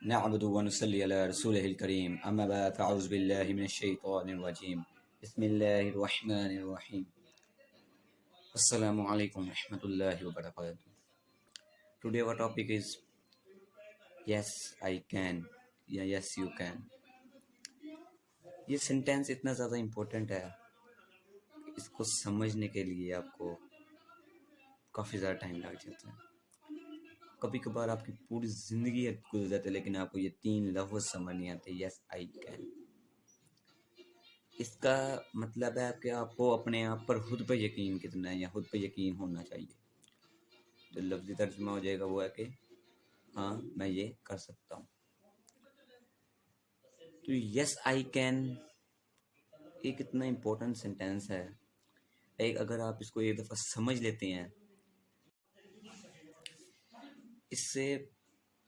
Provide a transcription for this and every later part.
نعبد ونصلي على رسوله الكريم أما بعد فأعوذ بالله من الشيطان الرجيم بسم الله الرحمن الرحيم Assalamu alaikum warahmatullahi wabarakatuh. Today our topic is yes I can या yes you can. ये सेंटेंस इतना ज़्यादा इम्पोर्टेंट है, इसको समझने के लिए आपको काफ़ी ज़्यादा टाइम लग जाता है. कभी कभार आपकी पूरी ज़िंदगी गुजर जाती है लेकिन आपको ये 3 लफ्ज़ समझ नहीं आते. Yes I can. इसका मतलब है कि आपको अपने आप पर खुद पर यकीन कितना है या खुद पर यकीन होना चाहिए. जो लफ्ज़ी तर्जुमा हो जाएगा वो है कि हाँ मैं ये कर सकता हूँ. तो यस आई कैन एक इतना इम्पोर्टेंट सेंटेंस है. अगर आप इसको एक दफ़ा समझ लेते हैं, इससे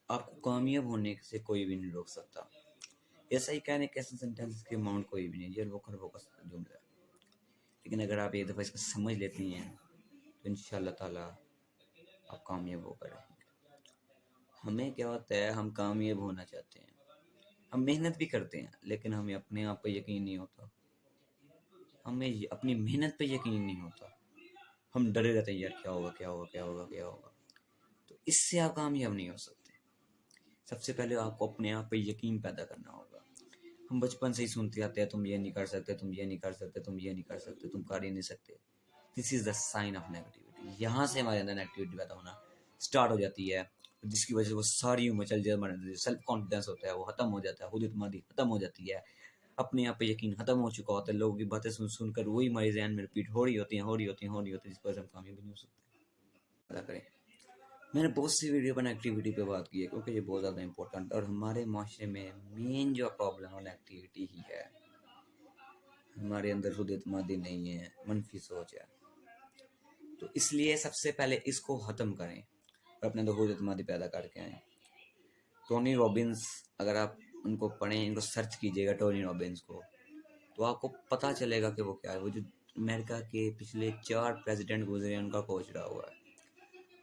आपको कामयाब होने से कोई भी नहीं रोक सकता. यस आई कैन एक ऐसा सेंटेंस के अमाउंट कोई भी नहीं, ये रोकर वो का जुमला है. लेकिन अगर आप एक दफ़ा इसको समझ लेते हैं तो इंशाअल्लाह ताला आप कामयाब होकर रहेंगे. हमें क्या होता है, हम कामयाब होना चाहते हैं, हम मेहनत भी करते हैं लेकिन हमें अपने आप पर यकीन नहीं होता, हमें अपनी मेहनत पर यकीन नहीं होता. हम डरे रहते हैं, यार क्या होगा क्या होगा क्या होगा क्या होगा. तो इससे आप कामयाब नहीं हो सकते. सबसे पहले आपको अपने आप पर यकीन पैदा करना होगा. हम बचपन से ही सुनते आते हैं तुम ये नहीं कर सकते, तुम ये नहीं कर सकते, तुम ये नहीं कर सकते, तुम कर ही नहीं सकते. This is the sign of negativity. यहाँ से हमारे अंदर नेगेटिविटी पैदा होना स्टार्ट हो जाती है, जिसकी वजह से वो सारी उम्र चल जाए. हमारे सेल्फ कॉन्फिडेंस होता है वो ख़त्म हो जाता है, खुद इत्मीनान ख़त्म हो जाती है, अपने आप पे यकीन ख़त्म हो चुका होता है. लोगों की बातें सुन सुनकर वही हमारे ज़हन में रिपीट हो रही होती हैं, जिस वजह से हम कामयाब नहीं हो सकते. अदा करें. मैंने बहुत सी वीडियो पर नेगेटिविटी पे बात की है क्योंकि ये बहुत ज़्यादा इंपॉर्टेंट है और हमारे माशरे में मेन जो प्रॉब्लम है नेगेटिविटी ही है. हमारे अंदर खुद एतमादी नहीं है, मनफी सोच है. तो इसलिए सबसे पहले इसको ख़त्म करें और अपने अंदर खुद एतमादी पैदा करके आएँ. टोनी रॉबिन्स, अगर आप उनको पढ़ें, इनको सर्च कीजिएगा टोनी रॉबिन्स को, तो आपको पता चलेगा कि वो क्या है. वो जो अमेरिका के पिछले 4 प्रेसिडेंट गुजरे उनका कोच रहा हुआ है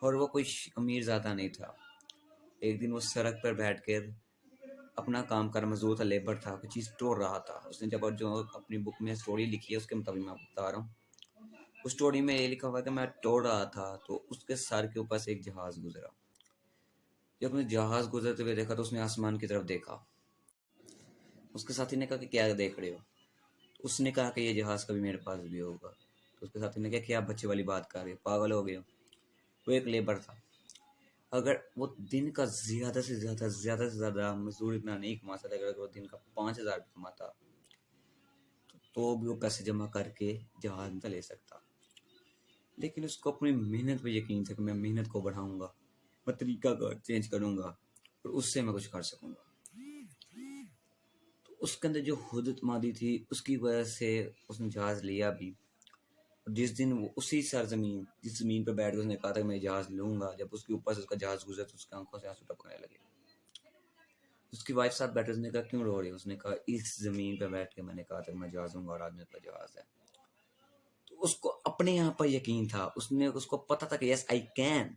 और वो कोई अमीर ज़्यादा नहीं था. एक दिन वो सड़क पर बैठ कर अपना काम कर मजदूर था, लेबर था, कोई चीज़ तोड़ रहा था. उसने जब जो अपनी बुक में स्टोरी लिखी है उसके मुताबिक मैं आपको बता रहा हूँ. उस स्टोरी में ये लिखा हुआ है कि मैं तोड़ रहा था तो उसके सर के ऊपर से एक जहाज़ गुजरा. जब उसने जहाज़ गुजरते हुए देखा तो उसने आसमान की तरफ देखा. उसके साथी ने कहा कि क्या देख रहे हो. उसने कहा कि ये जहाज़ कभी मेरे पास भी होगा. तो उसके साथी ने कहा कि आप बच्चे वाली बात कर रहे हो, पागल हो गए हो. वो एक लेबर था. अगर वो दिन का ज़्यादा से ज़्यादा मजदूर इतना नहीं कमा सकता, अगर वो दिन का 5,000 भी कमाता तो भी वो पैसे जमा करके जहाज में ले सकता. लेकिन उसको अपनी मेहनत पे यकीन था कि मैं मेहनत को बढ़ाऊंगा, मैं तरीका का चेंज करूंगा और उससे मैं कुछ कर सकूंगा. तो उसके अंदर जो खुद एतमादी थी उसकी वजह से उसने जहाज़ लिया भी. जिस दिन वो उसी सरजमीन जिस ज़मीन पर बैठ कर उसने कहा था मैं जहाज़ लूँगा, जब उसके ऊपर से उसका जहाज़ गुजरा तो उसकी आंखों से आंसू टपकने लगे. उसकी वाइफ साथ बैठे, उसने कहा क्यों रो रही है. उसने कहा इस ज़मीन पर बैठ के मैंने कहा था मैं जहाज़ लूँगा और आज मेरे पास जहाज़ है. तो उसको अपने यहाँ पर यकीन था, उसको पता था कि यस आई कैन,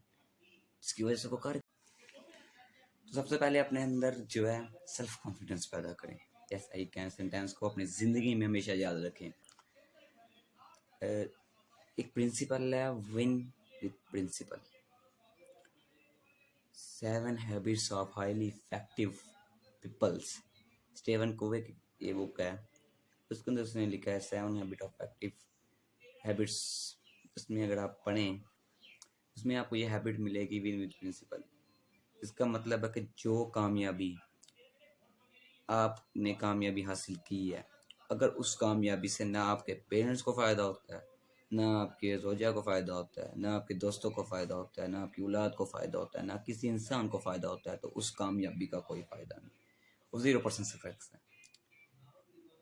इसकी वजह से वो कर. तो सबसे पहले अपने अंदर जो है सेल्फ कॉन्फिडेंस पैदा करें. यस आई कैन सेंटेंस को अपनी ज़िंदगी में हमेशा याद रखें. एक प्रिंसिपल है win with principle, 7 habits of highly effective peoples. Stephen Covey की ये बुक है. उसके अंदर उसने लिखा है 7 हैबिट ऑफ इफेक्टिव हैबिट्स. उसमें अगर आप पढ़ें उसमें आपको ये हैबिट मिलेगी विन विद प्रिंसिपल. इसका मतलब है कि जो कामयाबी आपने कामयाबी हासिल की है, अगर उस कामयाबी से ना आपके पेरेंट्स को फ़ायदा होता है, ना आपके ज़ौजा को फ़ायदा होता है, ना आपके दोस्तों को फ़ायदा होता है, ना आपकी औलाद को फ़ायदा होता है, ना किसी इंसान को फ़ायदा होता है, तो उस कामयाबी का कोई फ़ायदा नहीं. वो 0% सक्सेस है.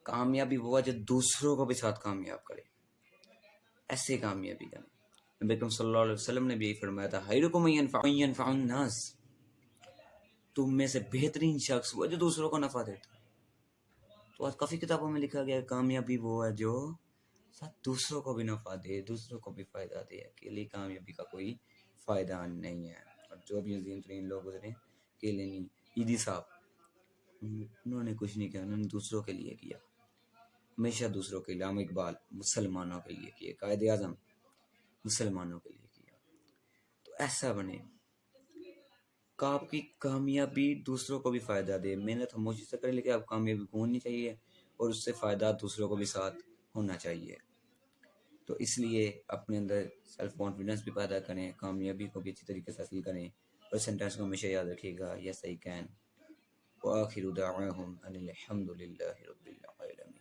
कामयाबी वो है जो दूसरों को भी साथ कामयाब करे, ऐसे कामयाबी करें. नबी अकरम सल्लल्लाहु अलैहि वसल्लम ने भी यही फरमाया था, खैरुकुम मन यनफअ नास. तुम में से बेहतरीन शख्स वो जो दूसरों को नफ़ा देता है. तो आज काफ़ी किताबों में लिखा गया है कामयाबी वो है जो साथ दूसरों को भी नफ़ा दे, दूसरों को भी फ़ायदा दे. अकेली कामयाबी का कोई फ़ायदा नहीं है. और जो भी अजीम तरीन लोग गुजरे अकेले नहीं. ईदी साहब انہوں نے کچھ نہیں کیا، انہوں نے دوسروں کے لیے کیا، ہمیشہ دوسروں کے لیے. عام اقبال مسلمانوں کے لیے کیے، قائد اعظم مسلمانوں کے لیے کیا. تو ایسا بنے کہ آپ کی کامیابی دوسروں کو بھی فائدہ دے. محنت خاموشی سے کریں لیکن آپ کامیابی کو ہونی چاہیے اور اس سے فائدہ دوسروں کو بھی ساتھ ہونا چاہیے. تو اس لیے اپنے اندر سیلف کانفیڈنس بھی پیدا کریں، کامیابی کو بھی اچھی طریقے سے حاصل کریں. اور سینٹینس کو ہمیشہ یاد رکھیے گا، یس آئی کین. وآخر دعواہم ان الحمد للہ رب العالمین.